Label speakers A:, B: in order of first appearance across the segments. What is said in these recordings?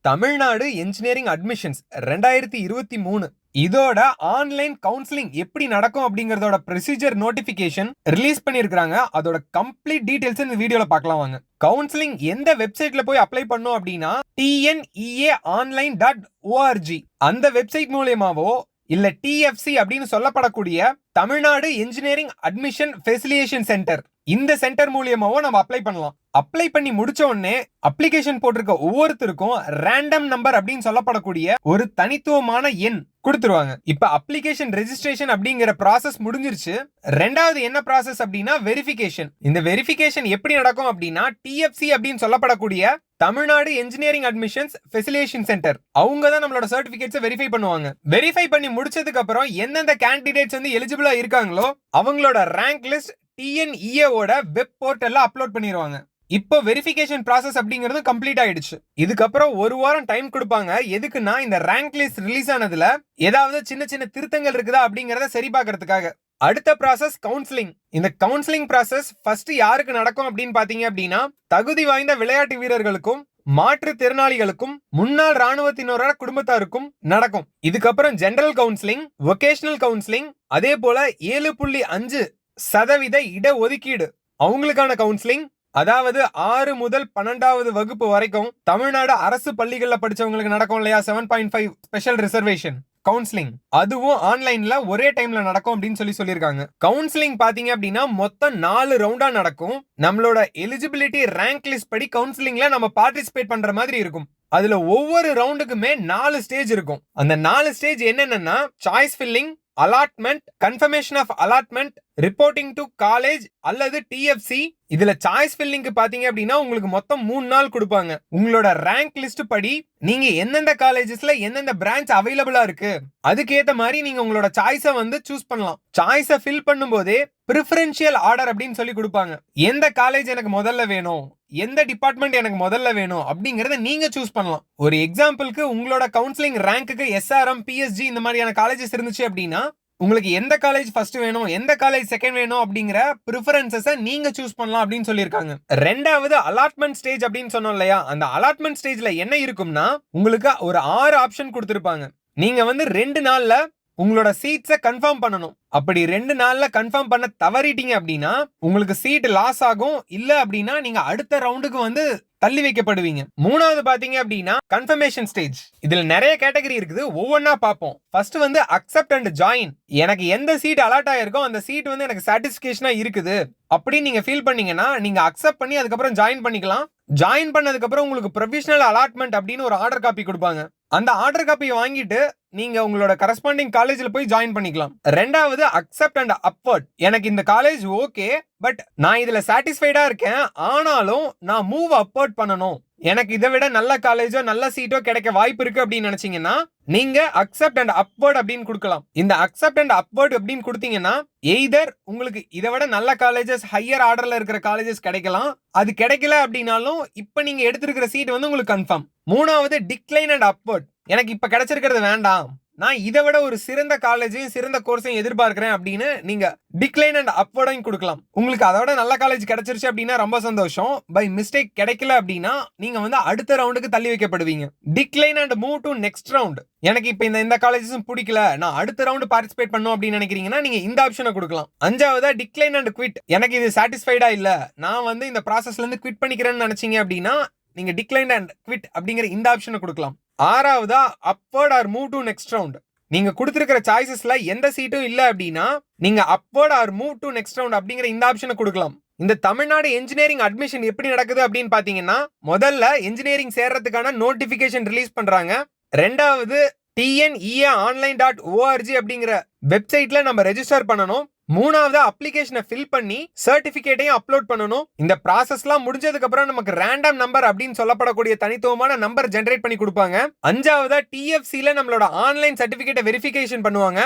A: Tamil Nadu engineering admissions 2023 இதோட online counselling எப்படி நடக்கும் அப்படிங்கறதோட ப்ரொசீஜர் நோட்டிபிகேஷன் ரிலீஸ் பண்ணிருக்காங்க. அதோட கம்ப்ளீட் டீடைல்ஸ் இந்த வீடியோல பார்க்கலாம் வாங்க. கவுன்சிலிங் எந்த வெப்சைட்ல போய் அப்ளை பண்ணும் அப்படின்னா TNEA.online.org அந்த வெப்சைட் மூலமாவோ இல்ல TFC அப்படின்னு சொல்லப்படக்கூடிய Tamil Nadu engineering admission facilitation centre இந்த சென்டர் மூலியமாவோ நம்ம அப்ளை பண்ணலாம். அப்ளை பண்ணி முடிச்ச உடனே அப்ளிகேஷன் போட்டிருக்க ஒவ்வொருத்தருக்கும் ரேண்டம் நம்பர் அப்படின்னு சொல்லப்படக்கூடிய ஒரு தனித்துவமான எண் கொடுத்துருவாங்க. இப்ப அப்ளிகேஷன் ரெஜிஸ்ட்ரேஷன் அப்படிங்கிற ப்ராசஸ் முடிஞ்சிருச்சு. ரெண்டாவது என்ன ப்ராசஸ் அப்படின்னா வெரிஃபிகேஷன். இந்த வெரிஃபிகேஷன் எப்படி நடக்கும் அப்படின்னா TFC அப்படின்னு சொல்லப்படக்கூடிய Tamil Nadu engineering admissions facilitation centre அவங்க தான் நம்மளோட சர்டிபிகேட்ஸ் வெரிஃபை பண்ணுவாங்க. வெரிஃபை பண்ணி முடிச்சதுக்கு அப்புறம் எந்தெந்த கேண்டிடேட்ஸ் வந்து எலிஜிபிளா இருக்காங்களோ அவங்களோட ரேங்க் லிஸ்ட் TNEA ஓட வெப் போர்ட்டல்ல அப்லோட் பண்ணிடுவாங்க. இப்போ வெரிஃபிகேஷன் ப்ராசஸ் அப்படிங்கிறது கம்ப்ளீட் ஆயிடுச்சு. இதுக்கப்புறம் ஒரு வாரம் டைம் கொடுப்பாங்க. எதுக்குன்னா இந்த ரேங்க் லிஸ்ட் ரிலீஸ் ஆனதுல ஏதாவது சின்ன சின்ன திருத்தங்கள் இருக்குதா அப்படிங்கறத சரி பார்க்கறதுக்காக. அடுத்த ப்ராசஸ் கவுன்சிலிங். இந்த கவுன்சிலிங் ப்ராசஸ் ஃபர்ஸ்ட் யாருக்கு நடக்கும் அப்படின்னு பாத்தீங்க அப்படின்னா தகுதி வாய்ந்த விளையாட்டு வீரர்களுக்கும் மாற்றுத்திறனாளிகளுக்கும் முன்னாள் ராணுவத்தினரோட குடும்பத்தாருக்கும் நடக்கும். இதுக்கப்புறம் ஜெனரல் கவுன்சிலிங், வொகேஷனல் கவுன்சிலிங், அதே போல 7.5% இட ஒதுக்கீடு அவங்களுக்கான கவுன்சிலிங், அதாவது 6 முதல் 12வது வகுப்பு வரைக்கும் தமிழ்நாடு அரசு பள்ளிகள்ல படிச்சவங்களுக்கு நடக்கும் இல்லையா 7.5 ஸ்பெஷல் ரிசர்வேஷன் கவுன்சிலிங், அதுவும் ஆன்லைன்ல ஒரே டைம்ல நடக்கும் அப்படின்னு சொல்லியிருக்காங்க. கவுன்சிலிங் பாத்தீங்க அப்படின்னா மொத்தம் 4 ரவுண்டா நடக்கும். நம்மளோட எலிஜிபிலிட்டி ரேங்க் லிஸ்ட் படி கவுன்சிலிங்ல நம்ம பார்ட்டிசிபேட் பண்ற மாதிரி இருக்கும். அதுல ஒவ்வொரு ரவுண்டுக்குமே 4 ஸ்டேஜ் இருக்கும். அந்த 4 ஸ்டேஜ் என்னென்னா choice filling, allotment, confirmation of allotment, reporting to college அல்லது TFC. இதுல சாய்ஸ் ஃபில்லிங்க்கு பாத்தீங்க அப்படின்னா உங்களுக்கு மொத்தம் 3 நாள் கொடுப்பாங்க. உங்களோட ரேங்க் லிஸ்ட் படி நீங்க எந்தெந்த காலேஜஸ்ல எந்தெந்த பிரான்ச் அவைலபிளா இருக்கு அதுக்கேத்த மாதிரி நீங்க உங்களோட சாய்ஸை வந்து சூஸ் பண்ணலாம். சாய்ஸை ஃபில் பண்ணும்போதே பிரிஃபரன்ஷியல் ஆர்டர் அப்படின்னு சொல்லி கொடுப்பாங்க. எந்த காலேஜ் எனக்கு முதல்ல வேணும், எந்த டிபார்ட்மெண்ட் எனக்கு முதல்ல வேணும் அப்படிங்கறத நீங்க சூஸ் பண்ணலாம். ஒரு எக்ஸாம்பிளுக்கு உங்களோட கவுன்சிலிங் ரேங்க்குக்கு SRM, PSG இந்த மாதிரியான காலேஜஸ் இருந்துச்சு அப்படின்னா உங்களுக்கு எந்த காலேஜ் ஃபர்ஸ்ட் வேணும், எந்த காலேஜ் செகண்ட் வேணும் அப்படிங்கிற ப்ரிஃபரன்சஸை நீங்க சூஸ் பண்ணலாம் அப்படின்னு சொல்லியிருக்காங்க. ரெண்டாவது அலாட்மெண்ட் ஸ்டேஜ் அப்படின்னு சொன்னோம் இல்லையா, அந்த அலாட்மெண்ட் ஸ்டேஜ்ல என்ன இருக்கும்னா உங்களுக்கு ஒரு 6 ஆப்ஷன் கொடுத்திருப்பாங்க. நீங்க வந்து 2 நாள்ல உங்களோட சீட்ஸை கன்ஃபார்ம் பண்ணணும். அப்படி 2 நாள்ல கன்ஃபார்ம் பண்ண தவறிட்டீங்க அப்படின்னா உங்களுக்கு சீட் லாஸ் ஆகும். இல்ல அப்படின்னா நீங்க அடுத்த ரவுண்டுக்கு வந்து தள்ளி வைக்கப்படுவீங்க. மூணாவது பாத்தீங்க அப்படின்னா கன்ஃபர்மேஷன் ஸ்டேஜ். இதுல நிறைய கேட்டகரி இருக்குது, ஒவ்வொன்னா பார்ப்போம். ஃபர்ஸ்ட் வந்து அக்செப்ட் அண்ட் ஜாயின். எனக்கு எந்த சீட் அலாட் ஆயிருக்கோ அந்த சீட் வந்து எனக்கு சாட்டிஸ்ஃபிகேஷனா இருக்குது அப்படின்னு நீங்க ஃபீல் பண்ணீங்கன்னா நீங்க அக்செப்ட் பண்ணி அதுக்கப்புறம் ஜாயின் பண்ணிக்கலாம். ஜாயின் பண்ணதுக்கு அப்புறம் உங்களுக்கு ப்ரொவிஷனல் அலாட்மெண்ட் அப்படின்னு ஒரு ஆர்டர் காப்பி கொடுப்பாங்க. அந்த ஆர்டர் காப்பியை வாங்கிட்டு நீங்க உங்களோட கரஸ்பாண்டிங் காலேஜ்ல போய் ஜாயின் பண்ணிக்கலாம். ரெண்டாவது அக்செப்ட் அண்ட் அப்வர்ட். எனக்கு இந்த காலேஜ் ஓகே, பட் நான் இதுல சாட்டிஸ்ஃபைடா இருக்கேன், ஆனாலும் நான் மூவ் அப்வர்ட் பண்ணணும், எனக்கு இதை விட நல்ல காலேஜோ நல்ல சீட்டோ கிடைக்க வாய்ப்பு இருக்கு அப்படின்னு நினைச்சீங்கன்னா நீங்க அக்செப்ட் அண்ட் அப்வர்ட் அப்படின்னு கொடுக்கலாம். இந்த அக்செப்ட் அண்ட் அப்வர்ட் அப்படின்னு கொடுத்தீங்கன்னா எய்தர் உங்களுக்கு இதை விட நல்ல காலேஜஸ் ஹையர் ஆர்டர்ல இருக்கிற காலேஜஸ் கிடைக்கலாம், அது கிடைக்கல அப்படின்னாலும் இப்ப நீங்க எடுத்திருக்கிற சீட் வந்து உங்களுக்கு கன்ஃபார்ம். மூணாவது டிக்ளைன் அண்ட் அப்வர்ட். எனக்கு இப்ப கிடைச்சிருக்கிறது வேண்டாம், நான் இதை விட ஒரு சிறந்த காலேஜையும் சிறந்த கோர்ஸையும் எதிர்பார்க்கிறேன் அப்படின்னு நீங்க டிக்ளைன் அண்ட் அப்வர்டையும் கொடுக்கலாம். உங்களுக்கு அதோட நல்ல காலேஜ் கிடைச்சிருச்சு அப்படின்னா ரொம்ப சந்தோஷம். பை மிஸ்டேக் கிடைக்கல அப்படின்னா நீங்க வந்து அடுத்த ரவுண்டுக்கு தள்ளி வைக்கப்படுவீங்க. Decline and move to next round. எனக்கு இப்ப இந்த காலேஜஸும் பிடிக்கல, நான் அடுத்த ரவுண்ட் பார்ட்டிசிபேட் பண்ணும் அப்படின்னு நினைக்கிறீங்கன்னா நீங்க இந்த ஆப்ஷனை கொடுக்கலாம். அஞ்சாவதா டிக்ளைன் அண்ட் குவிட். எனக்கு இது சாட்டிஸ்ஃபைடா இல்ல, நான் வந்து இந்த ப்ராசஸ்ல இருந்து குவிட் பண்ணிக்கிறேன்னு நினைச்சீங்க அப்படின்னா நீங்க டிக்ளைன் அண்ட் குவிட் அப்படிங்கிற இந்த ஆப்ஷனை கொடுக்கலாம். ஆறாவதா upward or move to next round. நீங்க கொடுத்திருக்கிற சாய்ஸஸ்ல எந்த சீட்டும் இல்ல அப்படின்னா நீங்க upward or move to next round அப்படிங்கிற இந்த ஆப்ஷனை கொடுக்கலாம். இந்த தமிழ்நாடு இன்ஜினியரிங் அட்மிஷன் எப்படி நடக்குது அப்படின்னு பாத்தீங்கன்னா முதல்ல இன்ஜினியரிங் சேர்றதுக்கான நோட்டிபிகேஷன் ரிலீஸ் பண்றாங்க. ரெண்டாவது TNEA.online.org அப்படிங்கிற வெப்சைட்ல நம்ம ரெஜிஸ்டர் பண்ணணும். மூணாவது அப்ளிகேஷனை ஃபில் பண்ணி சர்டிபிகேட்டையும் அப்லோட் பண்ணணும். இந்த ப்ராசஸ்லாம் முடிஞ்சதுக்கு அப்புறம் நமக்கு ரேண்டம் நம்பர் அப்படின்னு சொல்லப்படக்கூடிய தனித்துவமான நம்பர் ஜெனரேட் பண்ணி கொடுப்பாங்க. அஞ்சாவதா TFCல நம்மளோட ஆன்லைன் சர்டிபிகேட்டை வெரிஃபிகேஷன் பண்ணுவாங்க.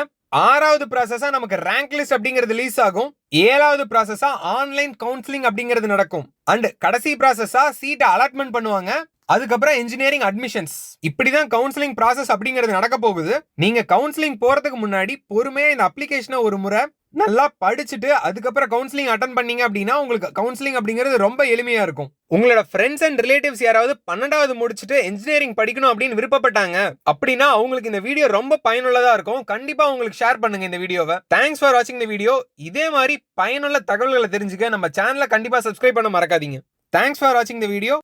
A: ஆறாவது ப்ராசஸா நமக்கு ரேங்க் லிஸ்ட் அப்படிங்கிறது ரிலீஸ் ஆகும். ஏழாவது ப்ராசஸா ஆன்லைன் கவுன்சிலிங் அப்படிங்கிறது நடக்கும். அண்ட் கடைசி ப்ராசஸா சீட்டை அலாட்மெண்ட் பண்ணுவாங்க. அதுக்கப்புறம் இன்ஜினியரிங் அட்மிஷன்ஸ். இப்படிதான் கவுன்சிலிங் ப்ராசஸ் அப்படிங்கிறது நடக்க போகுது. நீங்க கவுன்சிலிங் போறதுக்கு முன்னாடி பொறுமையா இந்த அப்ளிகேஷனை ஒரு முறை நல்லா படிச்சுட்டு அதுக்கப்புறம் கவுன்சிலிங் அட்டன் பண்ணீங்க அப்படின்னா உங்களுக்கு கவுன்சிலிங் அப்படிங்கிறது ரொம்ப எளிமையா இருக்கும். உங்களோட ஃப்ரெண்ட்ஸ் அண்ட் ரிலேட்டிவ்ஸ் யாராவது 12வது முடிச்சுட்டு இன்ஜினியரிங் படிக்கணும் அப்படின்னு விருப்பப்பட்டாங்க அப்படின்னா அவங்களுக்கு இந்த வீடியோ ரொம்ப பயனுள்ளதா இருக்கும். கண்டிப்பா உங்களுக்கு ஷேர் பண்ணுங்க இந்த வீடியோவை. தேங்க்ஸ் ஃபார் வாட்சிங் இந்த வீடியோ. இதே மாதிரி பயனுள்ள தகவல்களை தெரிஞ்சுக்க நம்ம சேனலை கண்டிப்பா சப்ஸ்கிரைப் பண்ண மறக்காதீங்க. தேங்க்ஸ் ஃபார் வாட்சிங் இந்த வீடியோ.